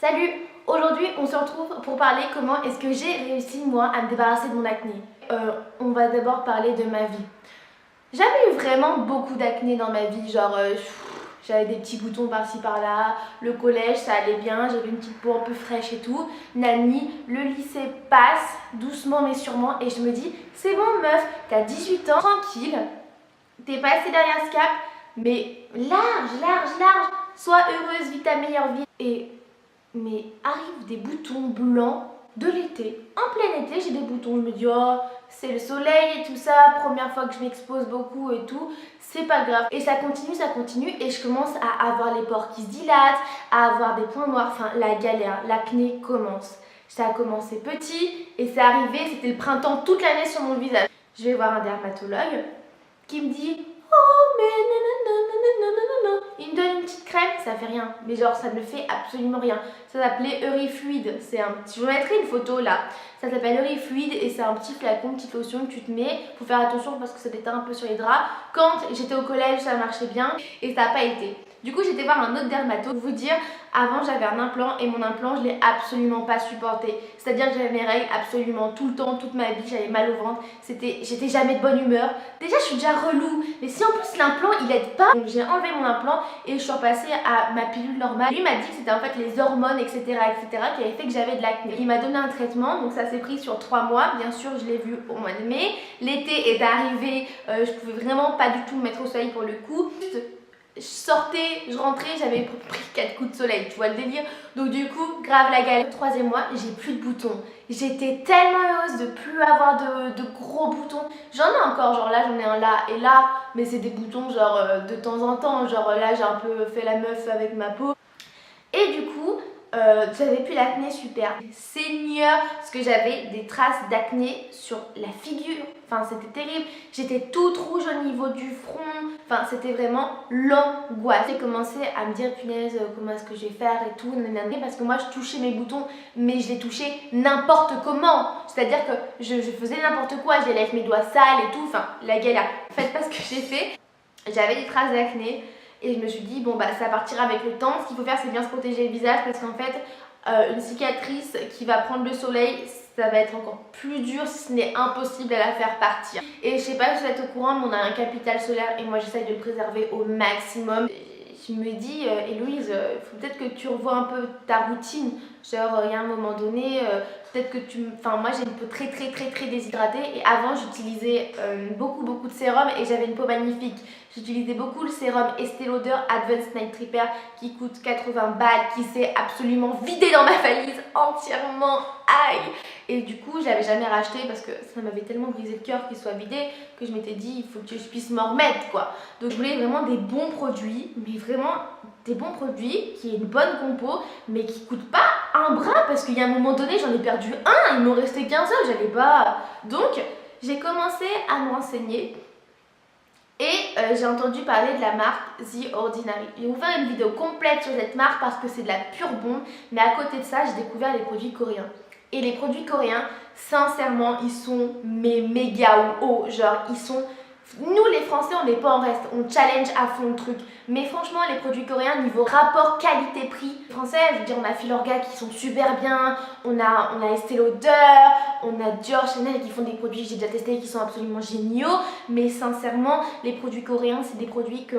Salut! Aujourd'hui, on se retrouve pour parler comment est-ce que j'ai réussi moi à me débarrasser de mon acné. On va d'abord parler de ma vie. J'avais eu vraiment beaucoup d'acné dans ma vie, genre j'avais des petits boutons par-ci par-là, le collège ça allait bien, j'avais une petite peau un peu fraîche et tout. Nani, le lycée passe doucement mais sûrement et je me dis c'est bon meuf, t'as 18 ans, tranquille, t'es passé derrière ce cap, mais large, sois heureuse, vis ta meilleure vie. Mais arrivent des boutons blancs de l'été. En plein été, j'ai des boutons. Je me dis, oh, c'est le soleil et tout ça. Première fois que je m'expose beaucoup et tout. C'est pas grave. Et ça continue. Et je commence à avoir les pores qui se dilatent, à avoir des points noirs. Enfin, la galère, l'acné commence. Ça a commencé petit et c'est arrivé, c'était le printemps toute l'année sur mon visage. Je vais voir un dermatologue qui me dit, oh, mais nanana. Il me donne une petite crème, ça fait rien. Mais genre, ça ne fait absolument rien. Ça s'appelait Eurifluide. C'est un petit... Je vous mettrai une photo là. Ça s'appelle Eurifluide et c'est un petit flacon, une petite lotion que tu te mets. Faut faire attention parce que ça déteint un peu sur les draps. Quand j'étais au collège, ça marchait bien et ça n'a pas été. Du coup, j'étais voir un autre dermato. Pour vous dire, avant j'avais un implant et mon implant, je l'ai absolument pas supporté. C'est-à-dire que j'avais mes règles absolument tout le temps, toute ma vie, j'avais mal au ventre. J'étais jamais de bonne humeur. Déjà, je suis déjà relou. Mais si en plus l'implant, il aide pas. Donc j'ai enlevé mon implant et je suis repassée à ma pilule normale. Lui m'a dit que c'était en fait les hormones, etc., qui avaient fait que j'avais de l'acné. Il m'a donné un traitement, donc ça s'est pris sur 3 mois. Bien sûr, je l'ai vu au mois de mai. L'été est arrivé, je pouvais vraiment pas du tout me mettre au soleil pour le coup. Je sortais, je rentrais, j'avais pris 4 coups de soleil, tu vois le délire. Donc du coup, grave la galère. 3e mois, j'ai plus de boutons. J'étais tellement heureuse de plus avoir de gros boutons. J'en ai encore, genre là j'en ai un là et là, mais c'est des boutons genre de temps en temps. Genre là j'ai un peu fait la meuf avec ma peau. Et du coup, j'avais plus l'acné super. Seigneur, parce que j'avais des traces d'acné sur la figure. Enfin, c'était terrible. J'étais toute rouge au niveau du front. Enfin, c'était vraiment l'angoisse. J'ai commencé à me dire, punaise, comment est-ce que je vais faire et tout. Parce que moi, je touchais mes boutons, mais je les touchais n'importe comment. C'est-à-dire que je faisais n'importe quoi. J'allais avec mes doigts sales et tout. Enfin, la galère. Faites pas ce que j'ai fait. J'avais des traces d'acné. Et je me suis dit, bon bah ça partira avec le temps. Ce qu'il faut faire, c'est bien se protéger le visage parce qu'en fait, une cicatrice qui va prendre le soleil, ça va être encore plus dur si ce n'est impossible à la faire partir. Et je sais pas si vous êtes au courant, mais on a un capital solaire et moi j'essaye de le préserver au maximum. Je me dis, Héloïse, il faut peut-être que tu revoies un peu ta routine. Genre, il y a un moment donné, peut-être que tu... Enfin, moi j'ai une peau très déshydratée et avant j'utilisais beaucoup de sérum et j'avais une peau magnifique. J'utilisais beaucoup le sérum Estée Lauder Advanced Night Repair qui coûte 80 balles, qui s'est absolument vidé dans ma valise entièrement. Aïe! Et du coup, je l'avais jamais racheté parce que ça m'avait tellement brisé le cœur qu'il soit vidé que je m'étais dit, il faut que je puisse m'en remettre quoi. Donc je voulais vraiment des bons produits, mais vraiment des bons produits qui aient une bonne compo, mais qui coûtent pas un bras parce qu'il y a un moment donné, j'en ai perdu un, il m'en restait qu'un seul, j'allais pas. Donc j'ai commencé à me renseigner. Et j'ai entendu parler de la marque The Ordinary. J'ai ouvert une vidéo complète sur cette marque parce que c'est de la pure bombe. Mais à côté de ça, j'ai découvert les produits coréens. Et les produits coréens, sincèrement, ils sont méga haut. Genre, ils sont... Nous, les Français, on n'est pas en reste. On challenge à fond le truc. Mais franchement, les produits coréens, niveau rapport qualité-prix, français, je veux dire, on a Filorga qui sont super bien. On a Estée Lauder, on a Dior, Chanel qui font des produits que j'ai déjà testés qui sont absolument géniaux. Mais sincèrement, les produits coréens, c'est des produits que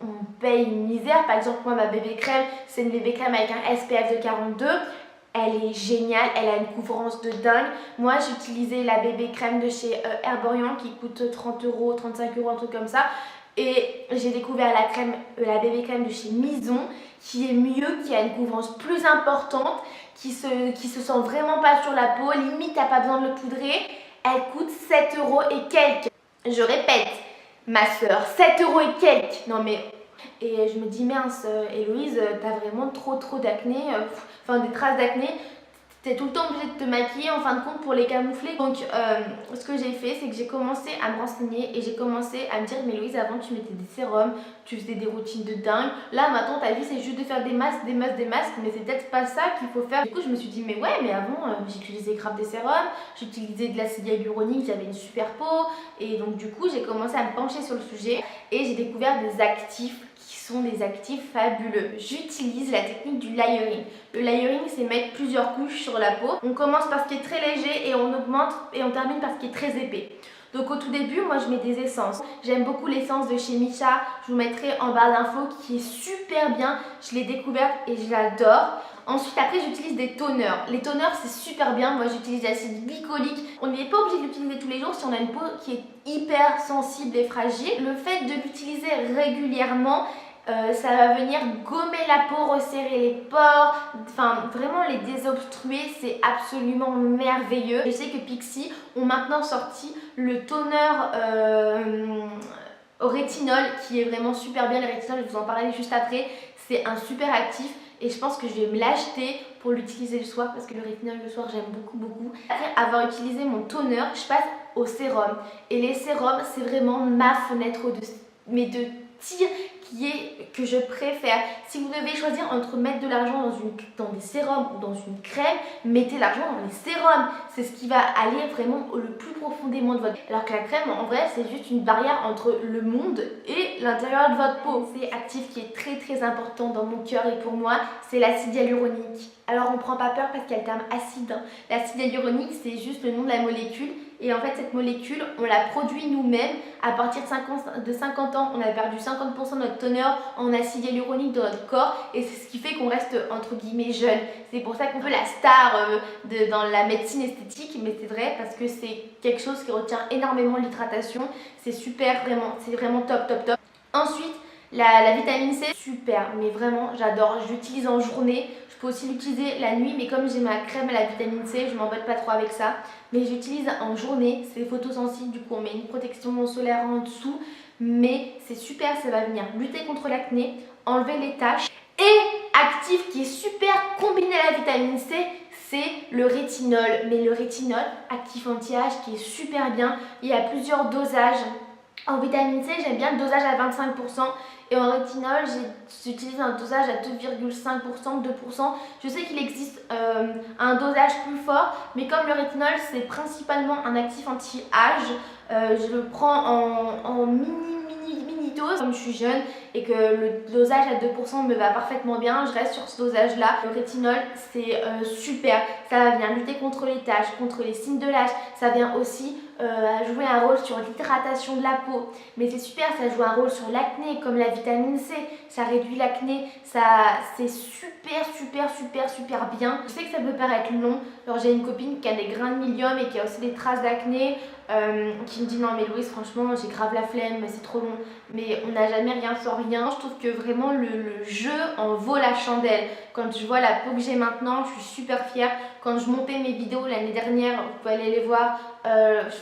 on paye une misère. Par exemple, moi, ma bébé crème, c'est une bébé crème avec un SPF de 42. Elle est géniale, elle a une couvrance de dingue. Moi, j'utilisais la bébé crème de chez Herborian qui coûte 30 €, 35 €, un truc comme ça. Et j'ai découvert la bébé crème de chez Mison qui est mieux, qui a une couvrance plus importante, qui se sent vraiment pas sur la peau. Limite, t'as pas besoin de le poudrer. Elle coûte 7 € et quelques. Je répète, ma soeur, 7 € et quelques. Non mais... Et je me dis, mince, Héloïse, t'as vraiment trop d'acné, enfin des traces d'acné, t'es tout le temps obligée de te maquiller en fin de compte pour les camoufler. Donc ce que j'ai fait, c'est que j'ai commencé à me renseigner et j'ai commencé à me dire, mais Héloïse, avant tu mettais des sérums, tu faisais des routines de dingue. Là maintenant ta vie c'est juste de faire des masques, mais c'est peut-être pas ça qu'il faut faire. Du coup je me suis dit, mais ouais, mais avant j'utilisais grave des sérums, j'utilisais de l'acide hyaluronique, j'avais une super peau. Et donc du coup j'ai commencé à me pencher sur le sujet et j'ai découvert des actifs qui sont des actifs fabuleux. J'utilise la technique du layering. Le layering, c'est mettre plusieurs couches sur la peau. On commence par ce qui est très léger et on augmente et on termine par ce qui est très épais. Donc au tout début, moi je mets des essences. J'aime beaucoup l'essence de chez Missha. Je vous mettrai en barre d'infos qui est super bien. Je l'ai découverte et je l'adore. Ensuite, après, j'utilise des toners. Les toners, c'est super bien. Moi, j'utilise l'acide glycolique. On n'est pas obligé de l'utiliser tous les jours si on a une peau qui est hyper sensible et fragile. Le fait de l'utiliser régulièrement, ça va venir gommer la peau, resserrer les pores, enfin vraiment les désobstruer, c'est absolument merveilleux. Je sais que Pixi ont maintenant sorti le toner au rétinol qui est vraiment super bien. Le rétinol, je vous en parlerai juste après, c'est un super actif. Et je pense que je vais me l'acheter pour l'utiliser le soir parce que le rétinol le soir j'aime beaucoup. Après avoir utilisé mon toner, je passe au sérum. Et les sérums, c'est vraiment ma fenêtre de tir que je préfère. Si vous devez choisir entre mettre de l'argent dans des sérums ou dans une crème, mettez l'argent dans les sérums. C'est ce qui va aller vraiment le plus profondément de votre peau. Alors que la crème, en vrai, c'est juste une barrière entre le monde et l'intérieur de votre peau. C'est actif qui est très important dans mon cœur et pour moi, c'est l'acide hyaluronique. Alors on prend pas peur parce qu'il y a le terme acide. L'acide hyaluronique, c'est juste le nom de la molécule. Et en fait, cette molécule, on la produit nous-mêmes. À partir de 50 ans, on a perdu 50% de notre teneur en acide hyaluronique dans notre corps. Et c'est ce qui fait qu'on reste, entre guillemets, jeune. C'est pour ça qu'on veut la star dans la médecine esthétique. Mais c'est vrai parce que c'est quelque chose qui retient énormément l'hydratation. C'est super, vraiment, c'est vraiment top. Ensuite, la vitamine C, super, mais vraiment j'adore, j'utilise en journée, je peux aussi l'utiliser la nuit, mais comme j'ai ma crème à la vitamine C, je m'embête pas trop avec ça, mais j'utilise en journée, c'est photosensible, du coup on met une protection solaire en dessous, mais c'est super, ça va venir lutter contre l'acné, enlever les taches, et actif qui est super combiné à la vitamine C, c'est le rétinol, mais le rétinol, actif anti-âge qui est super bien, il y a plusieurs dosages. En vitamine C, j'aime bien le dosage à 25% et en rétinol, j'utilise un dosage à 2,5%, 2%. Je sais qu'il existe un dosage plus fort, mais comme le rétinol, c'est principalement un actif anti-âge, je le prends en mini dose. Comme je suis jeune et que le dosage à 2% me va parfaitement bien, je reste sur ce dosage-là. Le rétinol, c'est super. Ça va venir lutter contre les taches, contre les signes de l'âge. Ça vient aussi jouer un rôle sur l'hydratation de la peau. Mais c'est super, ça joue un rôle sur l'acné, comme la vitamine C. Ça réduit l'acné. C'est super bien. Je sais que ça peut paraître long. Alors j'ai une copine qui a des grains de milium et qui a aussi des traces d'acné. Qui me dit non mais Louise franchement j'ai grave la flemme, c'est trop long, mais on n'a jamais rien sans rien. Je trouve que vraiment le jeu en vaut la chandelle. Quand je vois la peau que j'ai maintenant, je suis super fière. Quand je montais mes vidéos l'année dernière, vous pouvez aller les voir,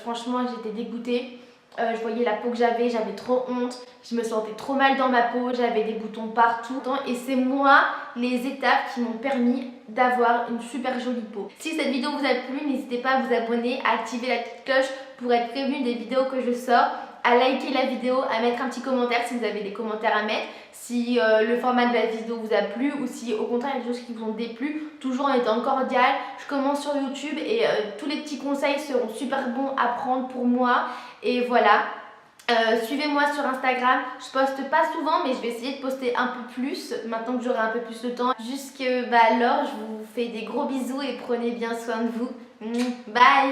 franchement j'étais dégoûtée. Je voyais la peau que j'avais trop honte, je me sentais trop mal dans ma peau, j'avais des boutons partout et c'est moi les étapes qui m'ont permis d'avoir une super jolie peau. Si cette vidéo vous a plu, n'hésitez pas à vous abonner, à activer la petite cloche pour être prévenu des vidéos que je sors, à liker la vidéo, à mettre un petit commentaire si vous avez des commentaires à mettre, si le format de la vidéo vous a plu ou si au contraire il y a des choses qui vous ont déplu, toujours en étant cordial. Je commence sur YouTube et tous les petits conseils seront super bons à prendre pour moi et voilà. Suivez-moi sur Instagram, je poste pas souvent mais je vais essayer de poster un peu plus maintenant que j'aurai un peu plus de temps. Jusque alors, je vous fais des gros bisous et prenez bien soin de vous. Bye!